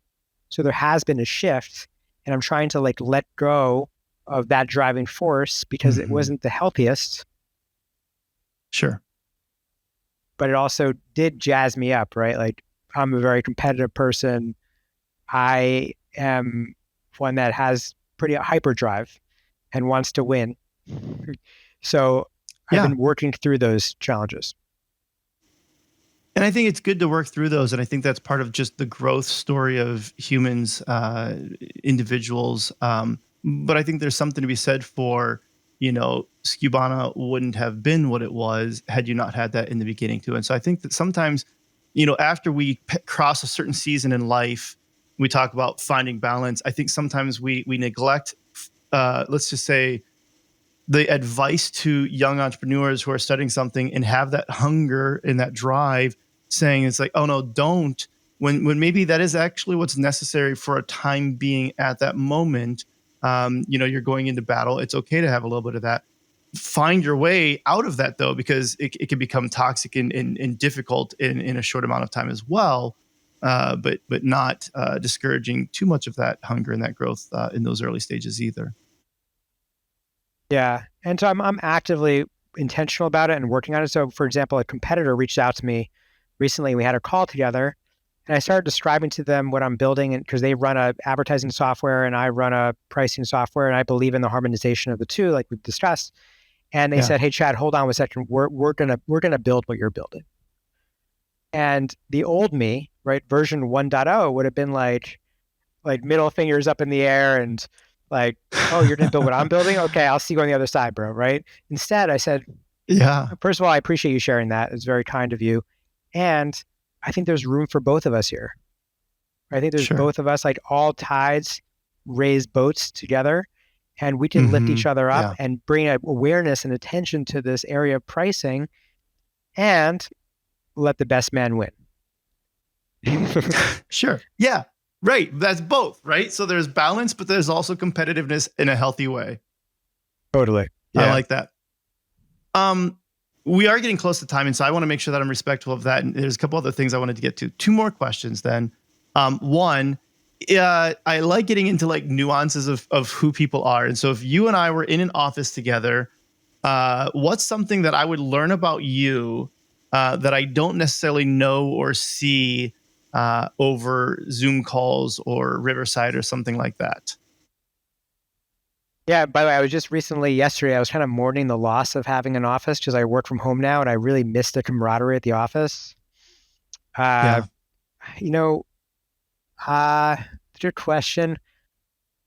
So there has been a shift, and I'm trying to let go of that driving force because it wasn't the healthiest. Sure. But it also did jazz me up, right? Like, I'm a very competitive person. I am one that has pretty hyperdrive and wants to win. So I've Yeah. been working through those challenges. And I think it's good to work through those. And I think that's part of just the growth story of humans, individuals. But I think there's something to be said for, Skubana wouldn't have been what it was had you not had that in the beginning too. And so I think that sometimes, after we cross a certain season in life, we talk about finding balance. I think sometimes we neglect, let's just say, the advice to young entrepreneurs who are studying something and have that hunger and that drive, saying it's like, oh no, don't, when maybe that is actually what's necessary for a time being at that moment. You're going into battle. It's okay to have a little bit of that. Find your way out of that though, because it can become toxic and difficult in a short amount of time as well. But not discouraging too much of that hunger and that growth in those early stages either. Yeah. And so I'm actively intentional about it and working on it. So for example, a competitor reached out to me recently. We had a call together and I started describing to them what I'm building, and because they run a advertising software and I run a pricing software, and I believe in the harmonization of the two, like we've discussed. And they said, "Hey, Chad, hold on a second. We're gonna build what you're building." And the old me, right, version 1.0 would have been like middle fingers up in the air and like, "Oh, you're gonna build what I'm building? Okay, I'll see you on the other side, bro." Right? Instead, I said, Yeah. first of all, I appreciate you sharing that. It's very kind of you. And I think there's room for both of us here. I think there's Sure. both of us, like all tides raise boats together, and we can lift each other up and bring awareness and attention to this area of pricing and let the best man win. Sure. Yeah. Right. That's both, right? So there's balance, but there's also competitiveness in a healthy way. Totally. Yeah. I like that. We are getting close to time, and so I want to make sure that I'm respectful of that. And there's a couple other things I wanted to get to. Two more questions then. One, I like getting into like nuances of who people are. And so if you and I were in an office together, what's something that I would learn about you that I don't necessarily know or see over Zoom calls or Riverside or something like that? Yeah, by the way, I was just yesterday, I was kind of mourning the loss of having an office because I work from home now and I really miss the camaraderie at the office. Yeah. Good question.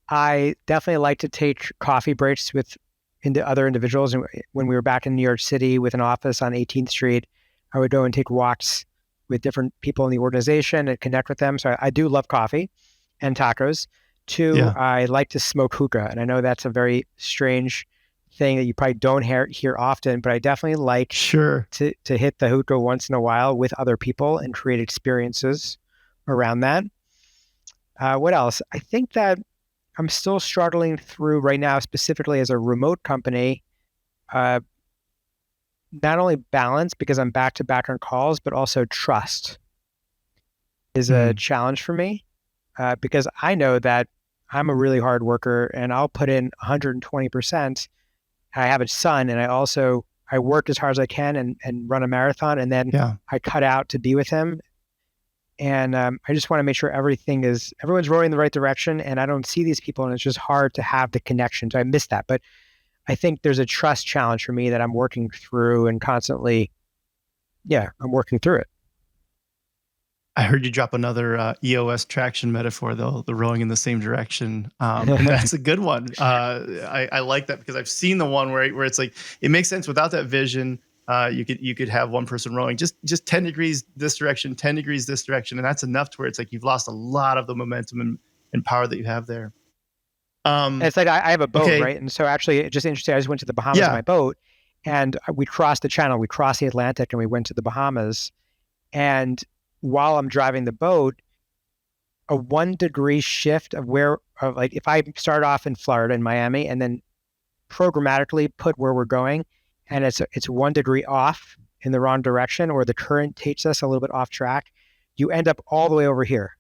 I definitely like to take coffee breaks with other individuals. And when we were back in New York City with an office on 18th Street, I would go and take walks with different people in the organization and connect with them. So I do love coffee and tacos. Two, I like to smoke hookah. And I know that's a very strange thing that you probably don't hear often, but I definitely like to hit the hookah once in a while with other people and create experiences around that. What else? I think that I'm still struggling through right now, specifically as a remote company, not only balance because I'm back to back on calls, but also trust is a challenge for me because I know that I'm a really hard worker and I'll put in 120%. I have a son and I work as hard as I can and run a marathon, and then I cut out to be with him. And I just want to make sure everyone's rowing in the right direction, and I don't see these people, and it's just hard to have the connection. So I miss that. But I think there's a trust challenge for me that I'm working through and constantly, I'm working through it. I heard you drop another EOS traction metaphor, though, the rowing in the same direction. And that's a good one. I like that because I've seen the one where it's like, it makes sense without that vision. You could have one person rowing just 10 degrees this direction, 10 degrees this direction. And that's enough to where it's like you've lost a lot of the momentum and power that you have there. It's like I have a boat, right? And so actually, just interesting, I just went to the Bahamas on my boat, and we crossed the channel, we crossed the Atlantic, and we went to the Bahamas. And while I'm driving the boat, a 1 degree shift like if I start off in Florida, in Miami, and then programmatically put where we're going, and it's 1 degree off in the wrong direction, or the current takes us a little bit off track, you end up all the way over here.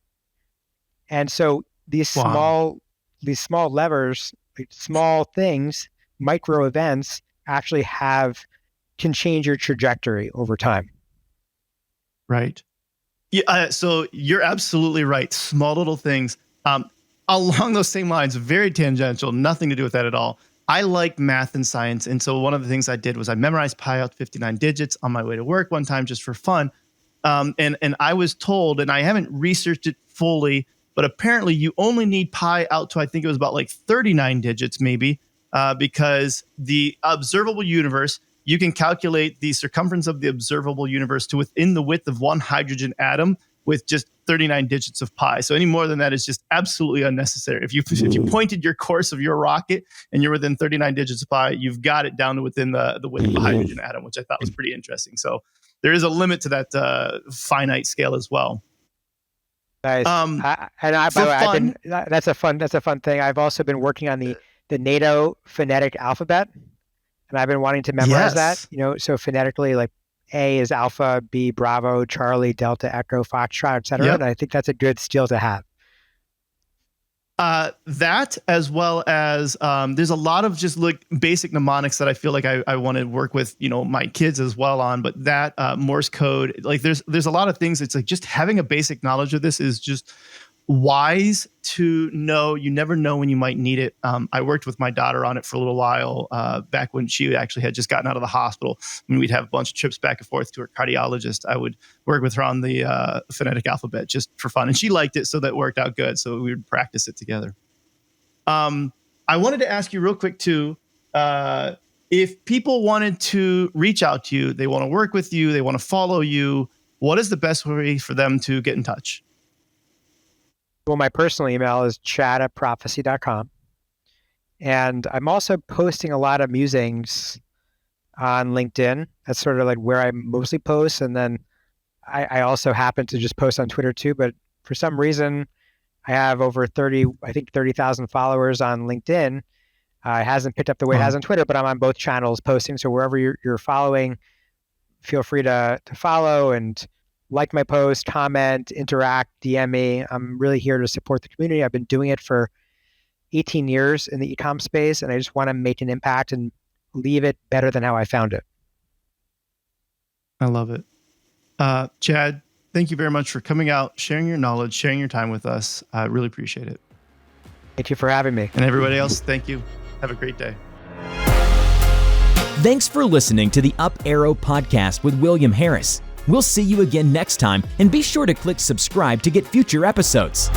And so these small levers, like small things, micro events, actually can change your trajectory over time. Right. Yeah. So you're absolutely right. Small little things. along those same lines, very tangential, nothing to do with that at all. I like math and science. And so one of the things I did was I memorized pi out to 59 digits on my way to work one time just for fun. And I was told, and I haven't researched it fully, but apparently you only need pi out to, I think it was about like 39 digits maybe, because the observable universe, you can calculate the circumference of the observable universe to within the width of one hydrogen atom with just 39 digits of pi. So any more than that is just absolutely unnecessary. If you pointed your course of your rocket and you're within 39 digits of pi, you've got it down to within the width of a hydrogen atom, which I thought was pretty interesting. So there is a limit to that finite scale as well. Nice. By the way, that's a fun thing. I've also been working on the NATO phonetic alphabet, and I've been wanting to memorize that. So phonetically, like A is Alpha, B Bravo, Charlie, Delta, Echo, Foxtrot, etc. Yep. And I think that's a good skill to have. That, as well as there's a lot of just like basic mnemonics that I feel like I want to work with my kids as well on. But that Morse code, like there's a lot of things. It's like just having a basic knowledge of this is just wise to know. You never know when you might need it. I worked with my daughter on it for a little while back when she actually had just gotten out of the hospital. When we'd have a bunch of trips back and forth to her cardiologist, I would work with her on the phonetic alphabet just for fun. And she liked it, so that worked out good. So we would practice it together. I wanted to ask you real quick too, if people wanted to reach out to you, they want to work with you, they want to follow you, what is the best way for them to get in touch? Well, my personal email is chad@profasee.com. And I'm also posting a lot of musings on LinkedIn. That's sort of like where I mostly post. And then I also happen to just post on Twitter too. But for some reason, I have over 30,000 followers on LinkedIn. It hasn't picked up the way it has on Twitter, but I'm on both channels posting. So wherever you're following, feel free to follow and like my post, comment, interact, DM me. I'm really here to support the community. I've been doing it for 18 years in the e-com space, and I just want to make an impact and leave it better than how I found it. I love it. Chad, thank you very much for coming out, sharing your knowledge, sharing your time with us. I really appreciate it. Thank you for having me. And everybody else, thank you. Have a great day. Thanks for listening to the Up Arrow podcast with William Harris. We'll see you again next time, and be sure to click subscribe to get future episodes.